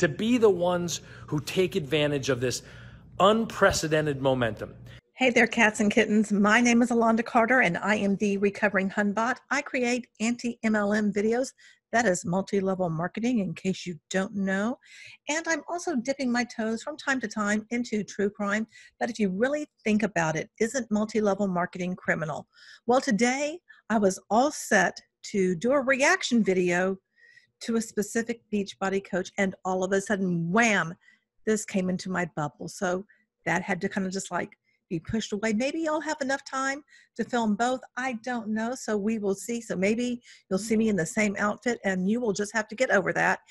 to be the ones who take advantage of this unprecedented momentum. Hey there, cats and kittens. My name is Alonda Carter, and I am the Recovering Hunbot. I create anti-MLM videos. That is multi-level marketing, in case you don't know. And I'm also dipping my toes from time to time into true crime. But if you really think about it, isn't multi-level marketing criminal? Well, today I was all set to do a reaction video to a specific Beachbody coach, and all of a sudden, wham, this came into my bubble. So that had to kind of just like be pushed away. Maybe I'll have enough time to film both. I don't know. So we will see. So maybe you'll see me in the same outfit and you will just have to get over that.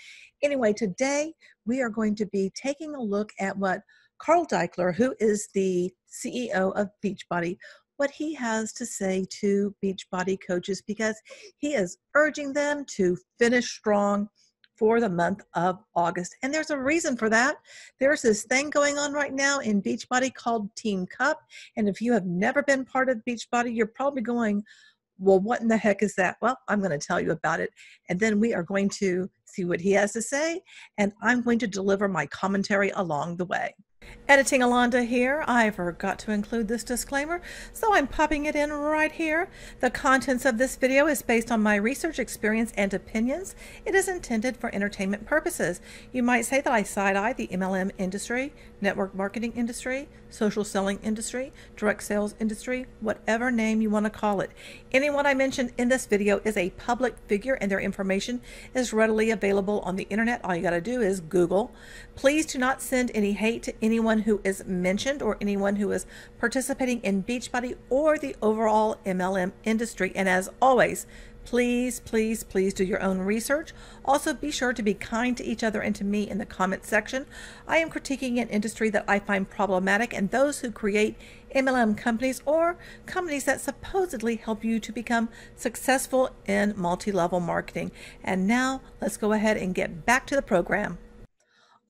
Anyway, today we are going to be taking a look at what Carl Daikler, who is the CEO of Beachbody, what he has to say to Beachbody coaches, because he is urging them to finish strong for the month of August. And there's a reason for that. There's this thing going on right now in Beachbody called Team Cup. And if you have never been part of Beachbody, you're probably going, well, what in the heck is that? Well, I'm going to tell you about it. And then we are going to see what he has to say. And I'm going to deliver my commentary along the way. Editing Alonda here. I forgot to include this disclaimer, so I'm popping it in right here. The contents of this video is based on my research, experience, and opinions. It is intended for entertainment purposes. You might say that I side-eye the MLM industry, network marketing industry, social selling industry, direct sales industry, whatever name you want to call it. Anyone I mentioned in this video is a public figure, and their information is readily available on the internet. All you got to do is Google. Please do not send any hate to anyone who is mentioned or anyone who is participating in Beachbody or the overall MLM industry. And as always, please, please, please do your own research. Also, be sure to be kind to each other and to me in the comment section. I am critiquing an industry that I find problematic, and those who create MLM companies or companies that supposedly help you to become successful in multi-level marketing. And now let's go ahead and get back to the program.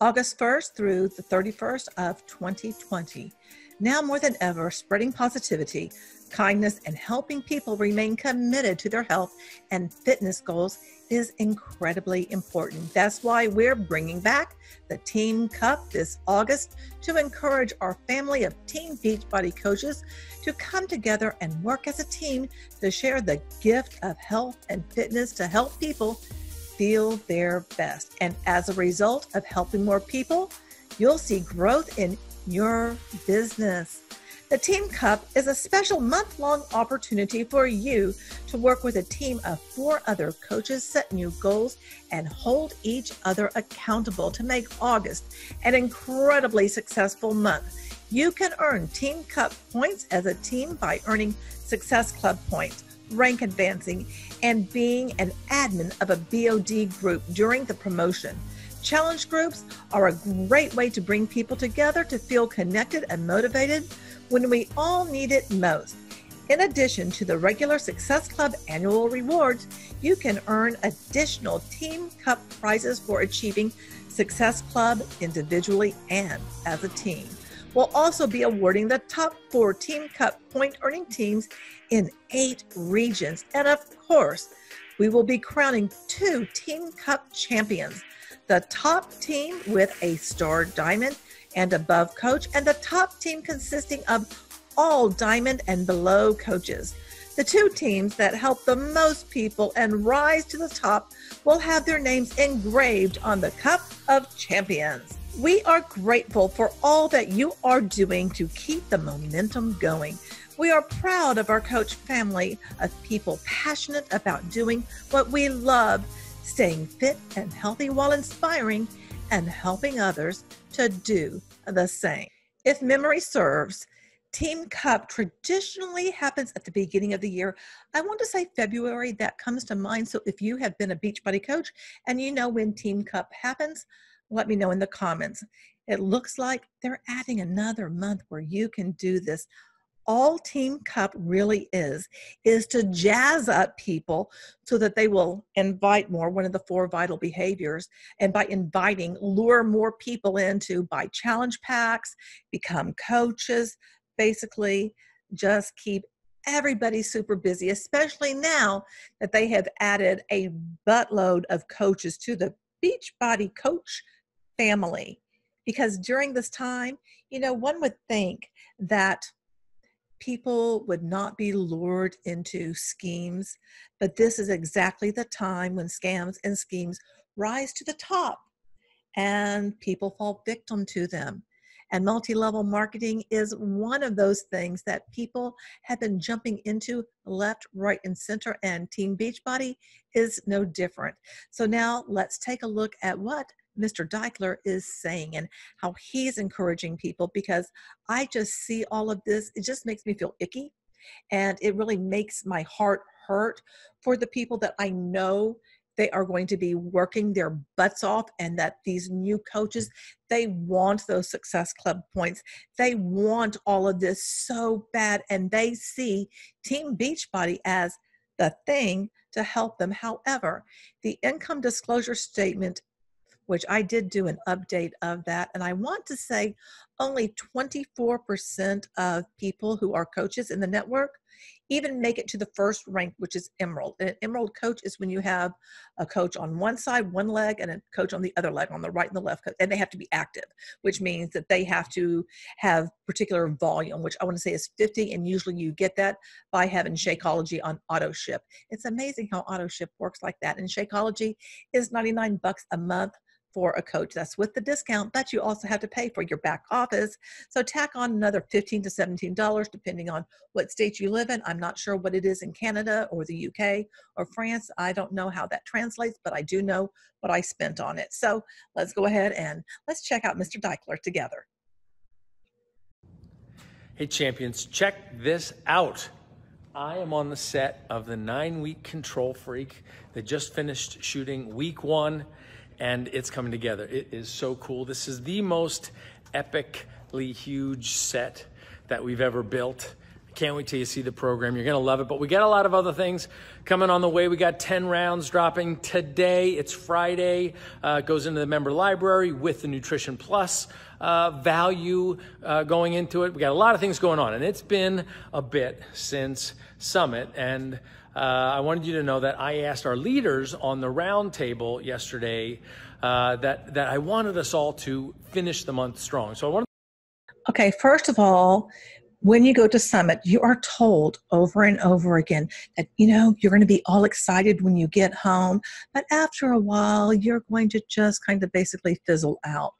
August 1st through the 31st of 2020. Now more than ever, spreading positivity, kindness, and helping people remain committed to their health and fitness goals is incredibly important. That's why we're bringing back the Team Cup this August to encourage our family of Team Beachbody coaches to come together and work as a team to share the gift of health and fitness to help people feel their best. And as a result of helping more people, you'll see growth in your business. The Team Cup is a special month-long opportunity for you to work with a team of 4 other coaches, set new goals, and hold each other accountable to make August an incredibly successful month. You can earn Team Cup points as a team by earning Success Club points, rank advancing, and being an admin of a BOD group during the promotion. Challenge groups are a great way to bring people together to feel connected and motivated when we all need it most. In addition to the regular Success Club annual rewards, you can earn additional Team Cup prizes for achieving Success Club individually and as a team. We'll also be awarding the top 4 Team Cup point earning teams in 8 regions. And of course, we will be crowning 2 Team Cup champions. The top team with a star diamond and above coach, and the top team consisting of all diamond and below coaches. The 2 teams that help the most people and rise to the top will have their names engraved on the Cup of Champions. We are grateful for all that you are doing to keep the momentum going. We are proud of our coach family of people passionate about doing what we love, staying fit and healthy while inspiring and helping others to do the same. If memory serves, Team Cup traditionally happens at the beginning of the year. I want to say February, that comes to mind. So if you have been a Beachbody coach and you know when Team Cup happens, let me know in the comments. It looks like they're adding another month where you can do this. All Team Cup really is to jazz up people so that they will invite more, one of the 4 vital behaviors, and by inviting, lure more people in to buy challenge packs, become coaches, basically just keep everybody super busy, especially now that they have added a buttload of coaches to the Beachbody coach family. Because during this time, one would think that people would not be lured into schemes, but this is exactly the time when scams and schemes rise to the top and people fall victim to them. And multi-level marketing is one of those things that people have been jumping into left, right, and center, and Team Beachbody is no different. So now let's take a look at what Mr. Daikler is saying and how he's encouraging people, because I just see all of this. It just makes me feel icky, and it really makes my heart hurt for the people that I know they are going to be working their butts off, and that these new coaches, they want those Success Club points. They want all of this so bad, and they see Team Beachbody as the thing to help them. However, the income disclosure statement, which I did do an update of that, and I want to say only 24% of people who are coaches in the network even make it to the first rank, which is Emerald. And an Emerald coach is when you have a coach on one side, one leg, and a coach on the other leg, on the right and the left, and they have to be active, which means that they have to have particular volume, which I want to say is 50, and usually you get that by having Shakeology on auto ship. It's amazing how auto ship works like that, and Shakeology is $99 a month for a coach. That's with the discount, but you also have to pay for your back office. So tack on another $15 to $17, depending on what state you live in. I'm not sure what it is in Canada or the UK or France. I don't know how that translates, but I do know what I spent on it. So let's go ahead and let's check out Mr. Daikler together. Hey champions, check this out. I am on the set of the 9-week Control Freak. They just finished shooting week 1. And it's coming together. It is so cool. This is the most epically huge set that we've ever built. I can't wait till you see the program. You're gonna love it, but we got a lot of other things coming on the way. We got 10 rounds dropping today. It's Friday. It goes into the member library with the Nutrition Plus value going into it. We got a lot of things going on, and it's been a bit since Summit, and I wanted you to know that I asked our leaders on the round table yesterday that I wanted us all to finish the month strong. So I wanted. Okay, first of all, when you go to Summit, you are told over and over again that, you're going to be all excited when you get home, but after a while, you're going to just kind of basically fizzle out.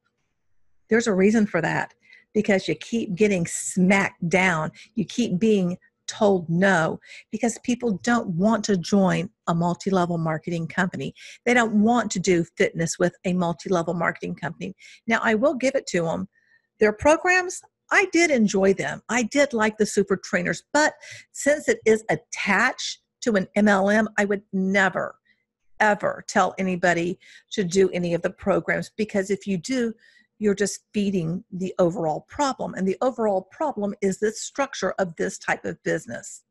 There's a reason for that, because you keep getting smacked down. You keep being told no, because people don't want to join a multi-level marketing company. They don't want to do fitness with a multi-level marketing company. Now, I will give it to them. Their programs, I did enjoy them. I did like the super trainers, but since it is attached to an MLM, I would never, ever tell anybody to do any of the programs, because if you do, you're just feeding the overall problem. And the overall problem is the structure of this type of business.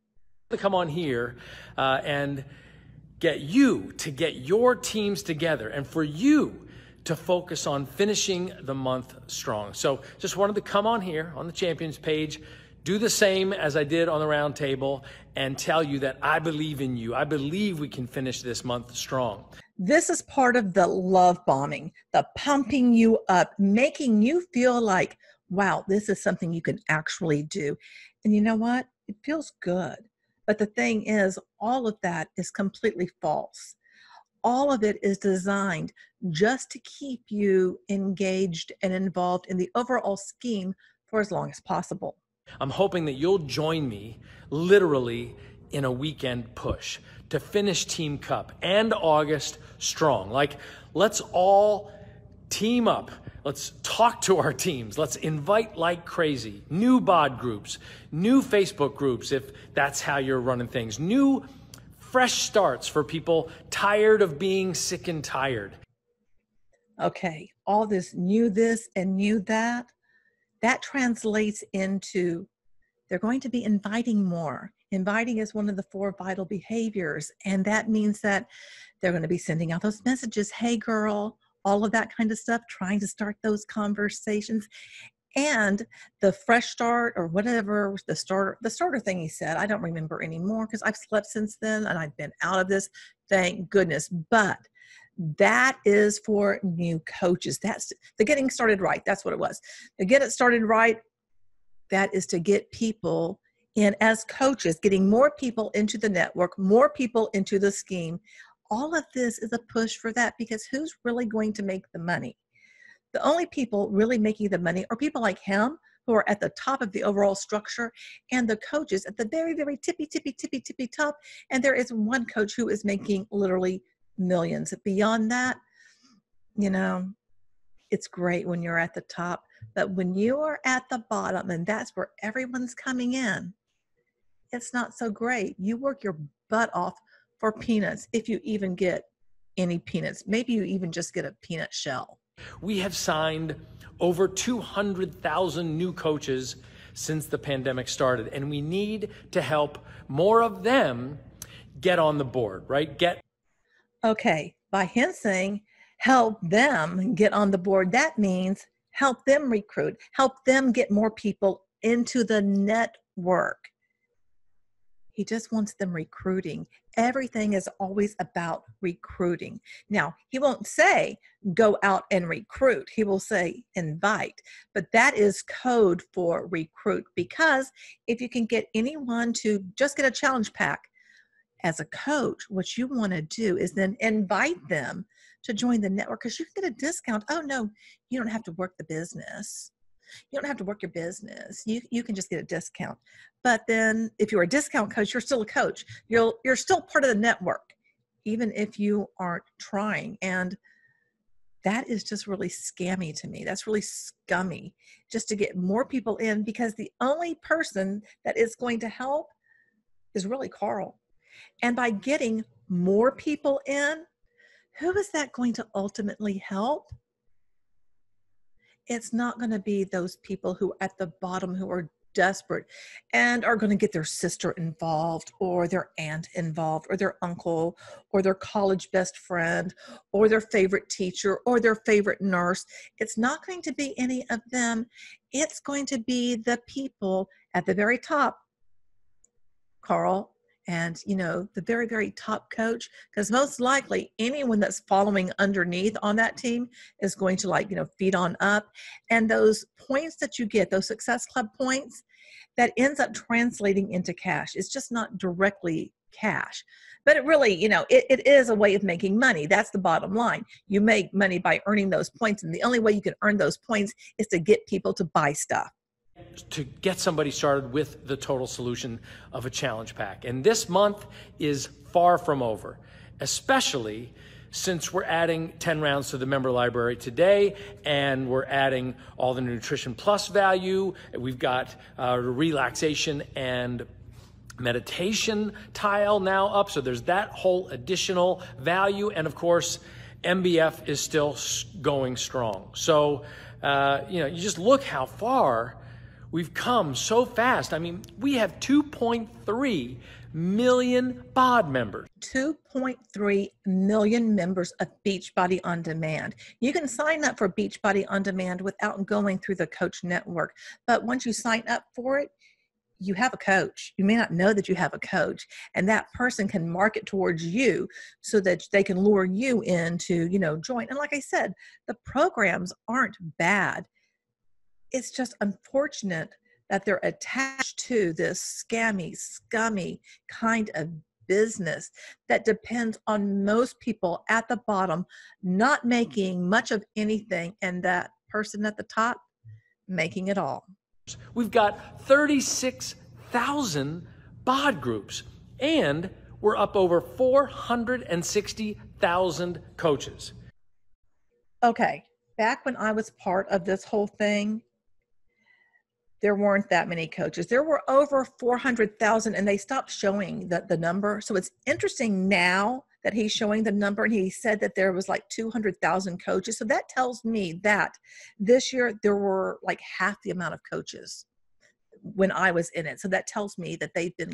To come on here and get you to get your teams together, and for you to focus on finishing the month strong. So just wanted to come on here on the Champions page, do the same as I did on the round table, and tell you that I believe in you. I believe we can finish this month strong. This is part of the love bombing, the pumping you up, making you feel like, wow, this is something you can actually do. And you know what? It feels good. But the thing is, all of that is completely false. All of it is designed just to keep you engaged and involved in the overall scheme for as long as possible. I'm hoping that you'll join me literally in a weekend push to finish Team Cup and August strong. Like, let's all team up. Let's talk to our teams. Let's invite like crazy. New bod groups, new Facebook groups, if that's how you're running things. New fresh starts for people tired of being sick and tired. Okay, all this and new that translates into they're going to be inviting more. Inviting is one of the 4 vital behaviors, and that means that they're going to be sending out those messages, hey girl, all of that kind of stuff, trying to start those conversations. And the fresh start, or whatever, the starter thing he said, I don't remember anymore because I've slept since then and I've been out of this, thank goodness. But That is for new coaches. That's the getting started right. That's what it was. The get it started right, that is to get people in as coaches, getting more people into the network, more people into the scheme. All of this is a push for that, because who's really going to make the money? The only people really making the money are people like him, who are at the top of the overall structure, and the coaches at the very, very tippy top. And there is one coach who is making literally millions. Beyond that, you know, it's great when you're at the top, but when you are at the bottom and that's where everyone's coming in, it's not so great. You work your butt off for peanuts, if you even get any peanuts. Maybe you even just get a peanut shell. We have signed over 200,000 new coaches since the pandemic started, and we need to help more of them get on the board, right? Okay, by him saying help them get on the board, that means help them recruit, help them get more people into the network. He just wants them recruiting. Everything is always about recruiting. Now, he won't say go out and recruit. He will say invite. But that is code for recruit, because if you can get anyone to just get a challenge pack as a coach, what you want to do is then invite them to join the network, because you can get a discount. Oh, no, you don't have to work the business. You don't have to work your business. You can just get a discount. But then if you're a discount coach, you're still a coach. You're still part of the network, even if you aren't trying. And that is just really scammy to me. That's really scummy, just to get more people in, because the only person that is going to help is really Carl. And by getting more people in, who is that going to ultimately help? It's not going to be those people who are at the bottom, who are desperate and are going to get their sister involved, or their aunt involved, or their uncle, or their college best friend, or their favorite teacher, or their favorite nurse. It's not going to be any of them. It's going to be the people at the very top, Carl, and the very, very top coach, because most likely anyone that's following underneath on that team is going to feed on up. And those points that you get, those Success Club points, that ends up translating into cash. It's just not directly cash, but it really, it is a way of making money. That's the bottom line. You make money by earning those points, and the only way you can earn those points is to get people to buy stuff, to get somebody started with the total solution of a challenge pack. And this month is far from over, especially since we're adding 10 rounds to the member library today, and we're adding all the Nutrition Plus value. We've got relaxation and meditation tile now up. So there's that whole additional value. And of course, MBF is still going strong. So, you just look how far we've come so fast. I mean, we have 2.3 million BOD members. 2.3 million members of Beachbody On Demand. You can sign up for Beachbody On Demand without going through the coach network. But once you sign up for it, you have a coach. You may not know that you have a coach, and that person can market towards you so that they can lure you in to, join. And like I said, the programs aren't bad. It's just unfortunate that they're attached to this scammy, scummy kind of business that depends on most people at the bottom not making much of anything, and that person at the top making it all. We've got 36,000 BOD groups, and we're up over 460,000 coaches. Okay, back when I was part of this whole thing, there weren't that many coaches. There were over 400,000, and they stopped showing the number. So it's interesting now that he's showing the number, and he said that there was like 200,000 coaches. So that tells me that this year there were like half the amount of coaches when I was in it. So that tells me that they've been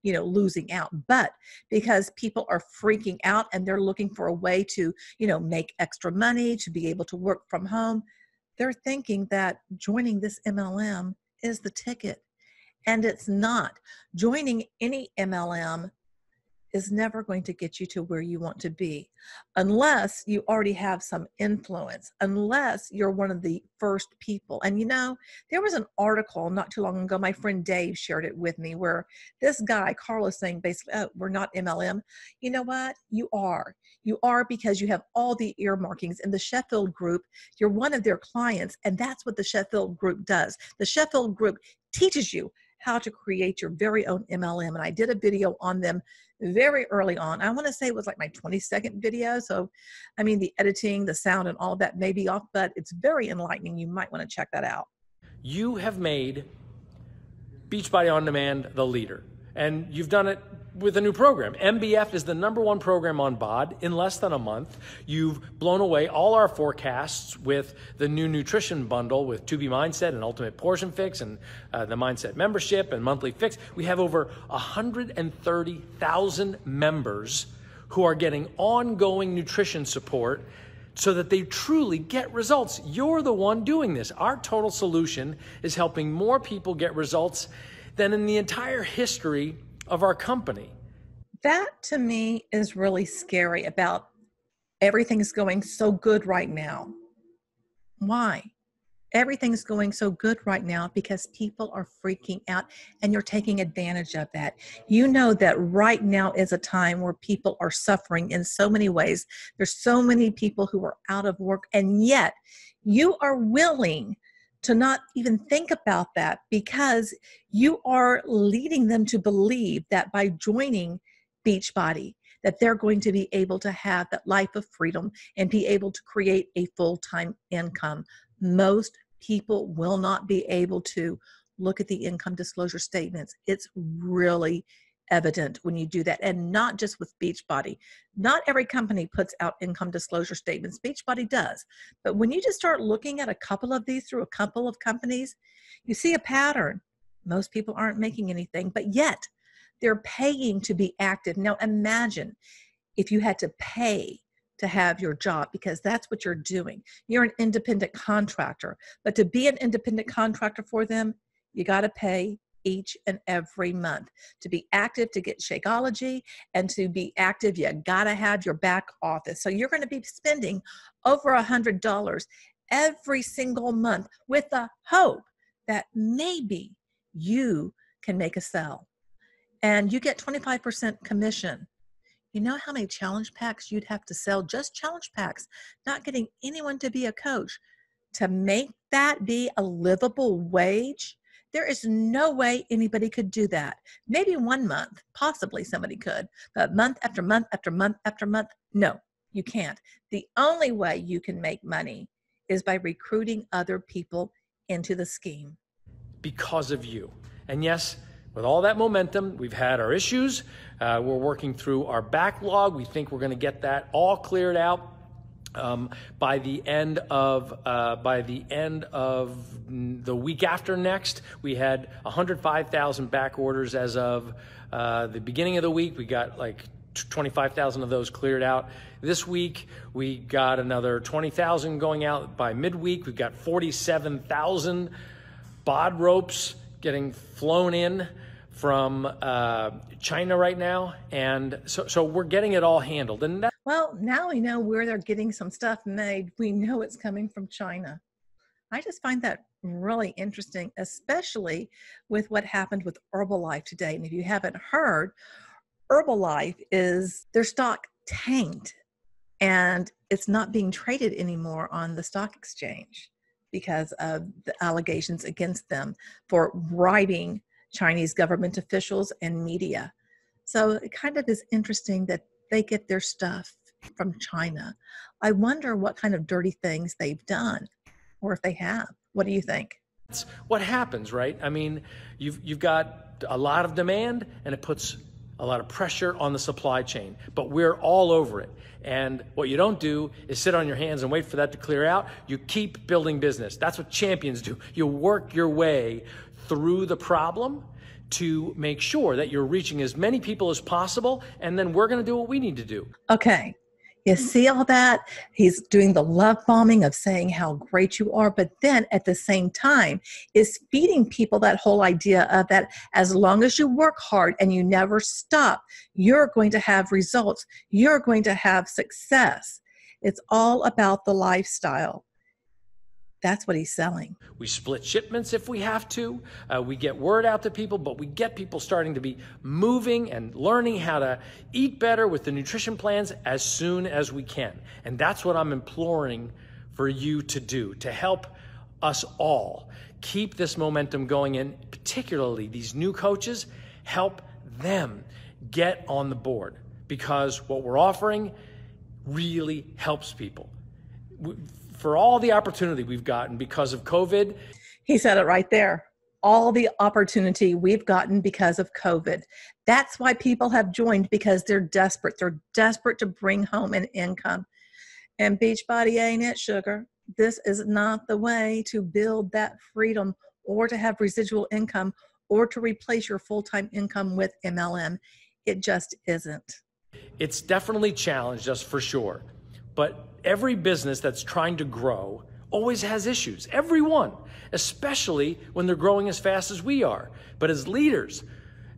losing out. But because people are freaking out and they're looking for a way to, make extra money, to be able to work from home, they're thinking that joining this MLM is the ticket. And it's not. Joining any MLM is never going to get you to where you want to be unless you already have some influence, unless you're one of the first people. And there was an article not too long ago, my friend Dave shared it with me, where this guy, Carlos, saying basically, oh, we're not MLM. You know what? You are. You are, because you have all the earmarkings. In the Sheffield Group, you're one of their clients, and that's what the Sheffield Group does. The Sheffield Group teaches you how to create your very own MLM. And I did a video on them very early on. I want to say it was like my 22nd video. So, the editing, the sound, and all of that may be off, but it's very enlightening. You might want to check that out. You have made Beachbody On Demand the leader, and you've done it with a new program. MBF is the #1 program on BOD in less than a month. You've blown away all our forecasts with the new nutrition bundle with 2B Mindset and Ultimate Portion Fix and the Mindset membership and monthly fix. We have over 130,000 members who are getting ongoing nutrition support so that they truly get results. You're the one doing this. Our total solution is helping more people get results than in the entire history of our company. That to me is really scary about everything's going so good right now. Why? Everything's going so good right now because people are freaking out, and you're taking advantage of that. You know that right now is a time where people are suffering in so many ways. There's so many people who are out of work, and yet you are willing to not even think about that because you are leading them to believe that by joining Beachbody, that they're going to be able to have that life of freedom and be able to create a full-time income. Most people will not be able to. Look at the income disclosure statements. It's really evident when you do that, and not just with Beachbody. Not every company puts out income disclosure statements. Beachbody does. But when you just start looking at a couple of these through a couple of companies, you see a pattern. Most people aren't making anything, but yet they're paying to be active. Now imagine if you had to pay to have your job, because that's what you're doing. You're an independent contractor, but to be an independent contractor for them, you got to pay each and every month. To be active, to get Shakeology, and to be active, you gotta have your back office. So you're going to be spending over $100 every single month with the hope that maybe you can make a sale. And you get 25% commission. You know how many challenge packs you'd have to sell? Just challenge packs, not getting anyone to be a coach. To make that be a livable wage, there is no way anybody could do that. Maybe 1 month, possibly somebody could, but month after month after month after month, no, you can't. The only way you can make money is by recruiting other people into the scheme. Because of you. And yes, with all that momentum, we've had our issues. We're working through our backlog. We think we're going to get that all cleared out by the end of the week after next. We had 105,000 back orders as of the beginning of the week. We got like 25,000 of those cleared out. This week, we got another 20,000 going out by midweek. We've got 47,000 bod ropes getting flown in from China right now. And so we're getting it all handled. And that, well, now we know where they're getting some stuff made. We know it's coming from China. I just find that really interesting, especially with what happened with Herbalife today. And if you haven't heard, Herbalife is their stock tanked, and it's not being traded anymore on the stock exchange because of the allegations against them for bribing Chinese government officials and media. So it kind of is interesting that they get their stuff from China. I wonder what kind of dirty things they've done, or if they have. What do you think? that's what happens, right? I mean, you've got a lot of demand, and it puts a lot of pressure on the supply chain, but we're all over it. And what you don't do is sit on your hands and wait for that to clear out. You keep building business. That's what champions do. You work your way through the problem to make sure that you're reaching as many people as possible, and then we're going to do what we need to do. Okay. You see all that? He's doing the love bombing of saying how great you are, but then at the same time is feeding people that whole idea of that as long as you work hard and you never stop, you're going to have results. You're going to have success. It's all about the lifestyle. That's what he's selling. We split shipments if we have to. We get word out to people, but we get people starting to be moving and learning how to eat better with the nutrition plans as soon as we can. And that's what I'm imploring for you to do, to help us all keep this momentum going, and particularly these new coaches, help them get on the board, because what we're offering really helps people. For all the opportunity we've gotten because of COVID. He said it right there. All the opportunity we've gotten because of COVID. That's why people have joined, because they're desperate. They're desperate to bring home an income. And Beachbody ain't it, sugar. This is not the way to build that freedom or to have residual income or to replace your full-time income with MLM. It just isn't. It's definitely challenged us for sure. But every business that's trying to grow always has issues. Everyone, especially when they're growing as fast as we are. But as leaders,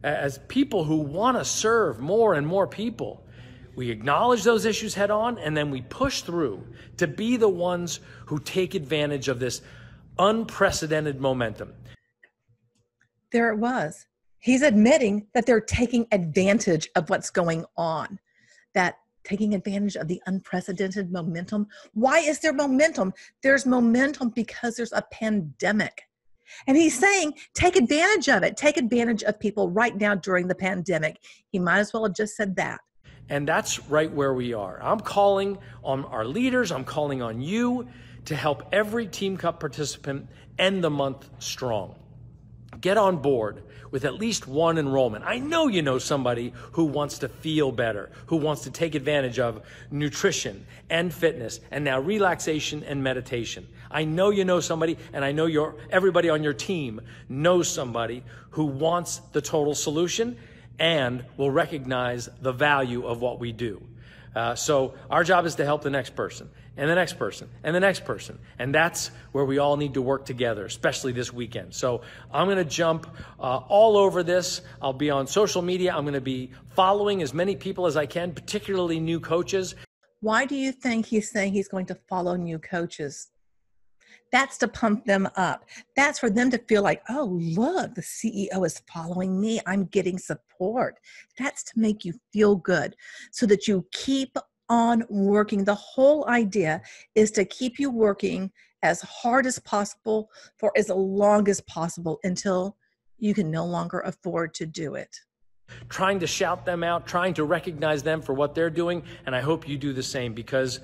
as people who want to serve more and more people, we acknowledge those issues head on, and then we push through to be the ones who take advantage of this unprecedented momentum. There it was. He's admitting that they're taking advantage of what's going on, that taking advantage of the unprecedented momentum. Why is there momentum? There's momentum because there's a pandemic. And he's saying, take advantage of it. Take advantage of people right now during the pandemic. He might as well have just said that. And that's right where we are. I'm calling on our leaders. I'm calling on you to help every Team Cup participant end the month strong. Get on board with at least one enrollment. I know you know somebody who wants to feel better, who wants to take advantage of nutrition and fitness, and now relaxation and meditation. I know you know somebody, and I know everybody on your team knows somebody who wants the total solution and will recognize the value of what we do. So our job is to help the next person, and the next person, and the next person. And that's where we all need to work together, especially this weekend. So I'm going to jump all over this. I'll be on social media. I'm going to be following as many people as I can, particularly new coaches. Why do you think he's saying he's going to follow new coaches? That's to pump them up. That's for them to feel like, oh, look, the CEO is following me. I'm getting support. That's to make you feel good so that you keep on working. The whole idea is to keep you working as hard as possible for as long as possible until you can no longer afford to do it. Trying to shout them out, trying to recognize them for what they're doing. And I hope you do the same, because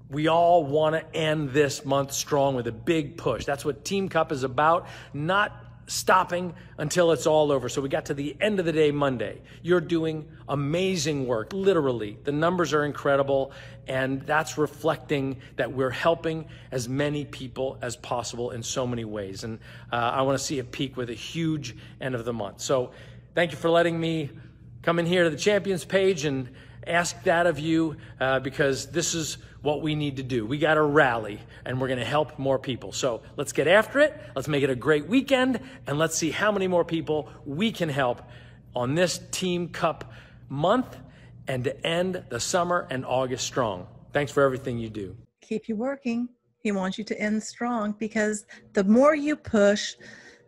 we all want to end this month strong with a big push. That's what Team Cup is about, not stopping until it's all over. So we got to the end of the day Monday. You're doing amazing work, literally. The numbers are incredible, and that's reflecting that we're helping as many people as possible in so many ways. And I want to see it peak with a huge end of the month. So thank you for letting me come in here to the Champions page and ask that of you, because this is what we need to do. We got to rally, and we're going to help more people. So let's get after it. Let's make it a great weekend, and let's see how many more people we can help on this Team Cup month and to end the summer and August strong. Thanks for everything you do. Keep you working. He wants you to end strong, because the more you push,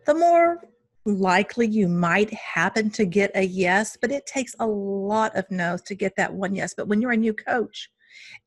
the more likely you might happen to get a yes, but it takes a lot of no's to get that one yes. But when you're a new coach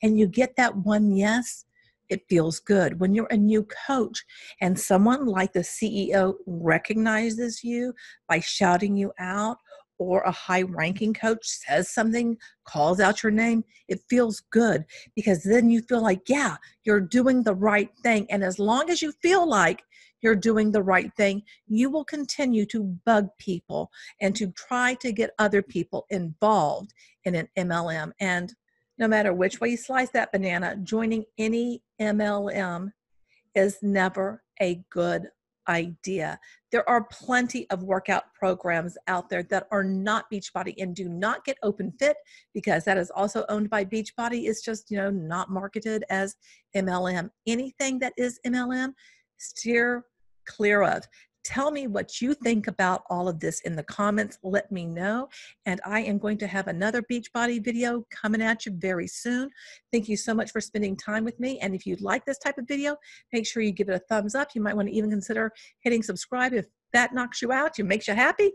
and you get that one yes, it feels good. When you're a new coach and someone like the CEO recognizes you by shouting you out, or a high-ranking coach says something, calls out your name, it feels good, because then you feel like, yeah, you're doing the right thing. And as long as you feel like you're doing the right thing, you will continue to bug people and to try to get other people involved in an MLM. And no matter which way you slice that banana, joining any MLM is never a good idea. There are plenty of workout programs out there that are not Beachbody, and do not get Open Fit, because that is also owned by Beachbody. It's just, not marketed as MLM. Anything that is MLM, steer clear of. Tell me what you think about all of this in the comments. Let me know. And I am going to have another Beachbody video coming at you very soon. Thank you so much for spending time with me. And if you like this type of video, make sure you give it a thumbs up. You might want to even consider hitting subscribe. If that knocks you out, it makes you happy,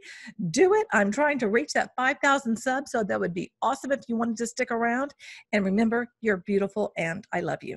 do it. I'm trying to reach that 5,000 subs, so that would be awesome if you wanted to stick around. And remember, you're beautiful and I love you.